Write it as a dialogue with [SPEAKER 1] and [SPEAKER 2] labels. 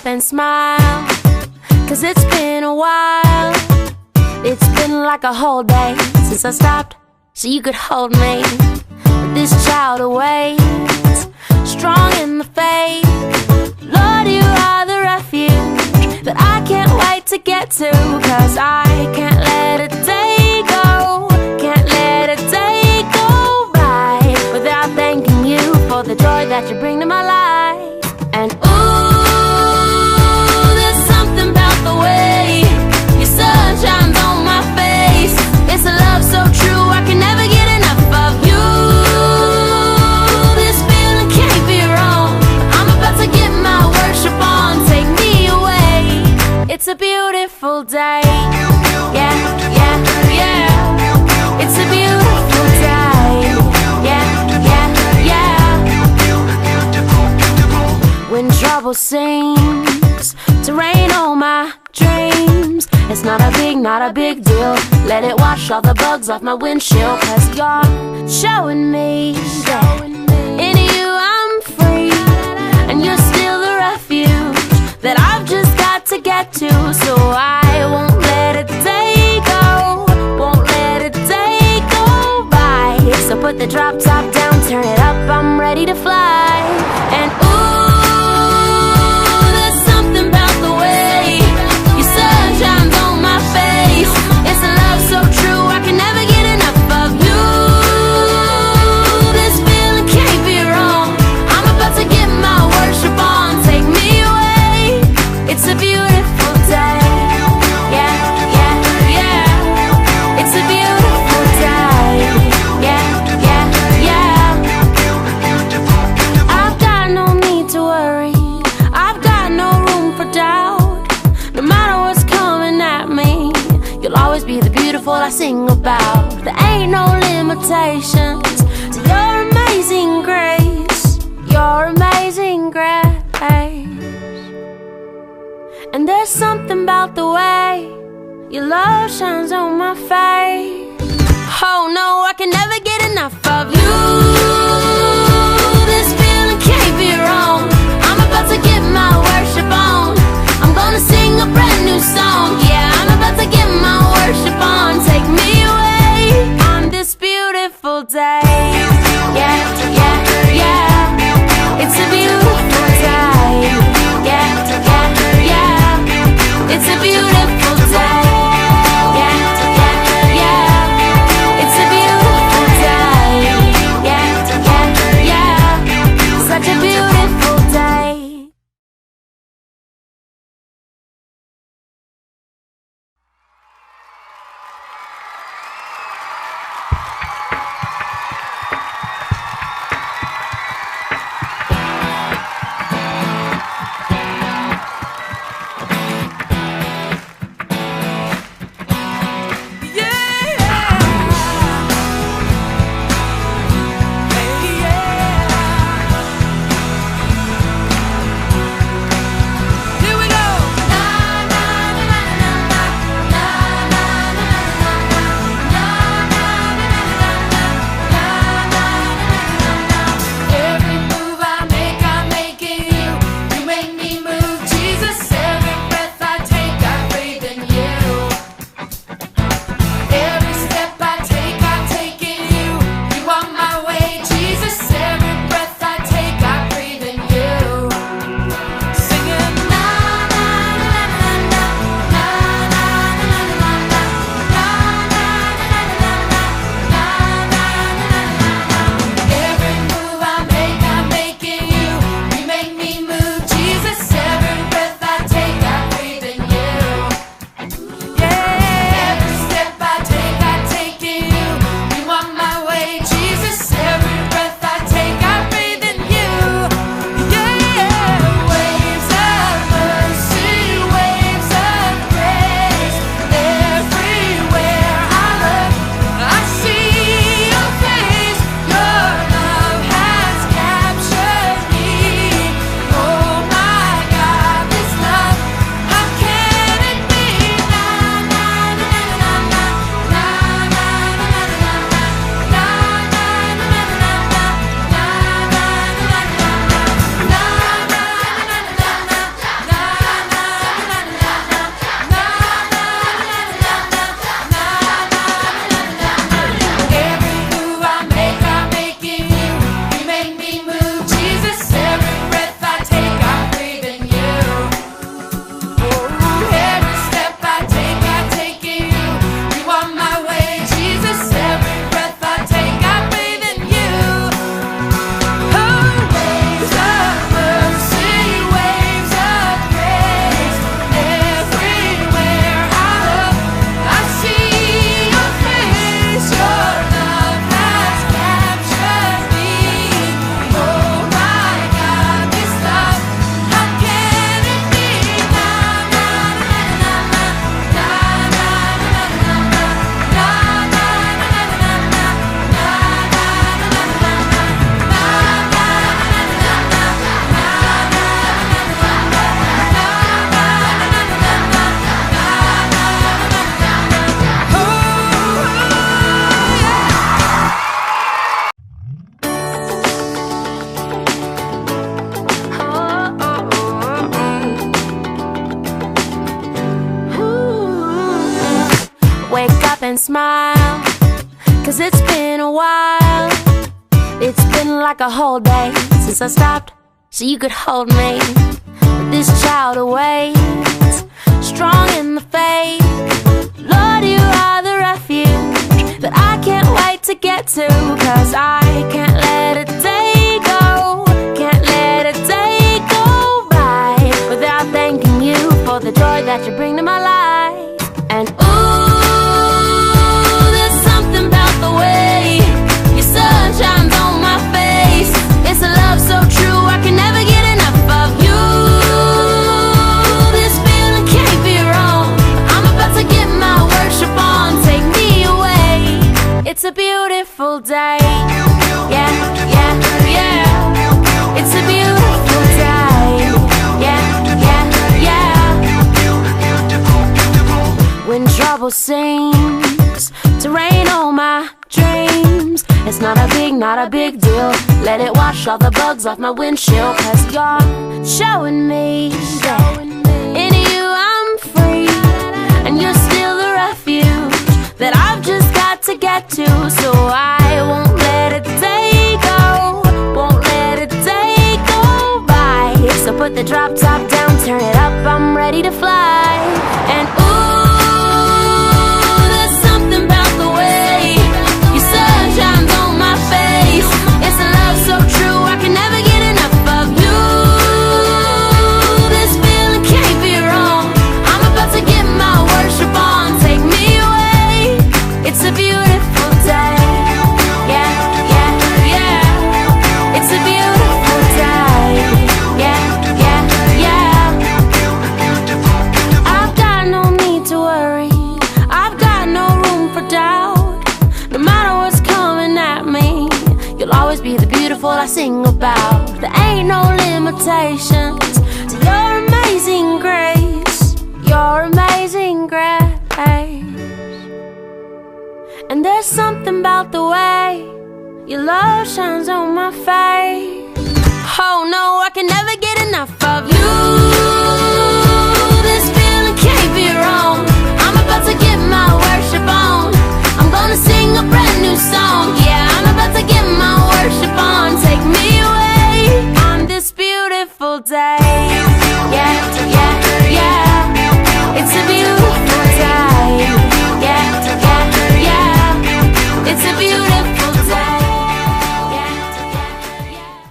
[SPEAKER 1] laugh and smile, 'cause it's been a while. It's been like a whole day since I stopped so you could hold me. But this child awaits, strong in the faith. Lord, you are the refuge that I can't wait to get to, 'cause I can't let a day go, can't let a day go by without thanking you for the joy that you bring to my life. And ooh, there's something about the way your sun shines on my face. It's a love so true, I can never get enough of you. This feeling can't be wrong. I'm about to get my worship on. Take me away. It's a beautiful day. Yeah, yeah, yeah. It's a beautiful day. Yeah, yeah, yeah. When trouble seems to rain on my dreams, it's not a big deal. Let it wash all the bugs off my windshield, 'cause you're showing me that in you I'm free, and you're still the refuge that I've just got to get to. So I won't let a day go, won't let a day go by. So put the drop top down, turn it up, I'm ready to fly. And ooh, there's something about the way your sun shines on my face. It's a love so true, I can never get enough of you. This feeling can't be wrong. I'm about to get my worship on. Take me away. It's a beautiful day. Yeah, yeah, yeah. It's a beautiful day. Yeah, yeah, yeah. I've got no need to worry, I've got no room for doubt. No matter what's coming at me, you'll always be the beautiful I sing about. There ain't no limitations to your amazing grace, your amazing grace. And there's something about the way your love shines on my face. Oh no, I can never get enough of you. This feeling can't be wrong. I'm about to get my worship on. I'm gonna sing a brand new song. Yeah, I'm about to get my worship on. Take me away on this beautiful day. Yeah, yeah, yeah. It's a beautiful day. Yeah, yeah, yeah. It's a beautiful day. Yeah, yeah, yeah. It's a beautiful day. Yeah, yeah, yeah. Such a beautiful day. and smile, 'cause it's been a while. It's been like a whole day since I stopped so you could hold me. But this child awaits, strong in the faith. Lord, you are the refuge that I can't wait to get to, 'cause I can't let a day go, can't let a day go by without thanking you for the joy that you bring to my life. And ooh, there's something about the way your sun shines on my face. It's a love so true I can never get enough of you. This feeling can't be wrong. I'm about to get my worship on. Take me away. It's a beautiful day. Yeah, yeah, yeah. It's a beautiful day. Yeah, yeah, yeah. When trouble seems to rain on my dreams, it's not a big deal. Let it wash all the bugs off my windshield, 'cause you're showing me that in you I'm free, and you're still the refuge that I've just got to get to. So I won't let a day go, won't let a day go by. So put the drop top down, turn it up, I'm ready to fly. And ooh, there's something about the way your sun shines on my face. It's a love so true I can never get enough of you. This feeling can't be wrong. I'm about to get my worship on. Take me away. It's a beautiful day. Yeah, yeah, yeah. It's a beautiful day. Yeah, yeah, yeah. I've got no need to worry. I've got no room for doubt. No matter what's coming at me, you'll always be the beautiful I sing about. There ain't no limitations to your amazing grace, your amazing grace. And there's something about the way your love shines on my face. Oh no, I